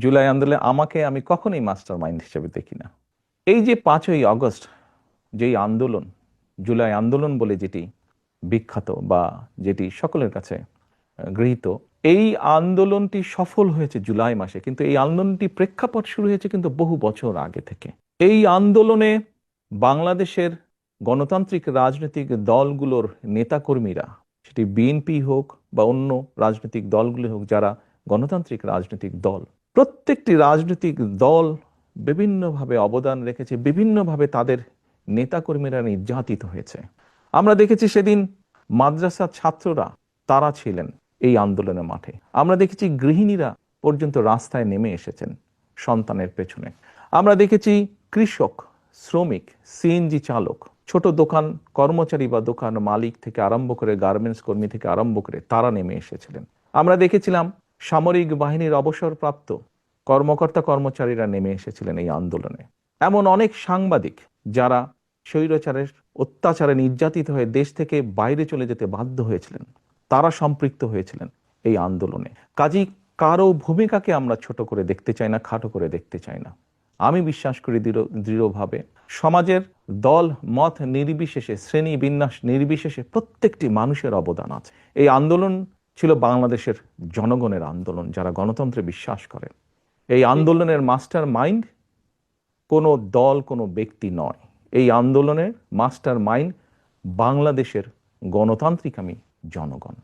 জুলাই আন্দোলনে আমি কখনোই মাস্টার মাইন্ড হিসেবে দেখি না। এই যে 5ই আগস্ট যেই আন্দোলন, জুলাই আন্দোলন বলে যেটি বিখ্যাত বা যেটি সকলের কাছে গৃহীত, এই আন্দোলনটি সফল হয়েছে জুলাই মাসে, কিন্তু এই আন্দোলনটি প্রেক্ষাপট শুরু হয়েছে কিন্তু বহু বছর আগে থেকে। এই আন্দোলনে বাংলাদেশের গণতান্ত্রিক রাজনৈতিক দলগুলোর নেতাকর্মীরা, সেটি বিএনপি হোক বা অন্য রাজনৈতিক দলগুলো হোক, যারা গণতান্ত্রিক রাজনৈতিক দল, প্রত্যেকটি রাজনৈতিক দল বিভিন্নভাবে অবদান রেখেছে, বিভিন্নভাবে তাদের নেতাকর্মীরা নির্যাতিত হয়েছে। আমরা দেখেছি সেদিন মাদ্রাসার ছাত্ররা, তারা ছিলেন এই আন্দোলনের মাঠে। আমরা দেখেছি গৃহিণীরা পর্যন্ত রাস্তায় নেমে এসেছেন সন্তানের পেছনে। আমরা দেখেছি কৃষক, শ্রমিক, সিএনজি চালক, ছোট দোকান কর্মচারী বা দোকান মালিক থেকে আরম্ভ করে গার্মেন্টস কর্মী থেকে আরম্ভ করে তারা নেমে এসেছিলেন। আমরা দেখেছিলাম সামরিক বাহিনীর অবসরপ্রাপ্ত কর্মকর্তা কর্মচারীরা নেমে এসেছিলেন এই আন্দোলনে। এমন অনেক সাংবাদিক যারা স্বৈরাচারের অত্যাচারে নির্যাতিত হয়ে দেশ থেকে বাইরে চলে যেতে বাধ্য হয়েছিলেন, তারা সম্পৃক্ত হয়েছিলেন এই আন্দোলনে। কাজী কারো ভূমিকাকে আমরা ছোট করে দেখতে চাই না, খাটো করে দেখতে চাই না। আমি বিশ্বাস করি দৃঢ়ভাবে সমাজের দল মত নির্বিশেষে, শ্রেণী বিন্যাস নির্বিশেষে প্রত্যেকটি মানুষের অবদান আছে। এই আন্দোলন ছিল বাংলাদেশের জনগণের আন্দোলন, যারা গণতন্ত্রে বিশ্বাস করে। এই আন্দোলনের মাস্টার মাইন্ড কোনো দল, কোনো ব্যক্তি নয়। এই আন্দোলনের মাস্টার মাইন্ড বাংলাদেশের গণতান্ত্রিক জনগণ।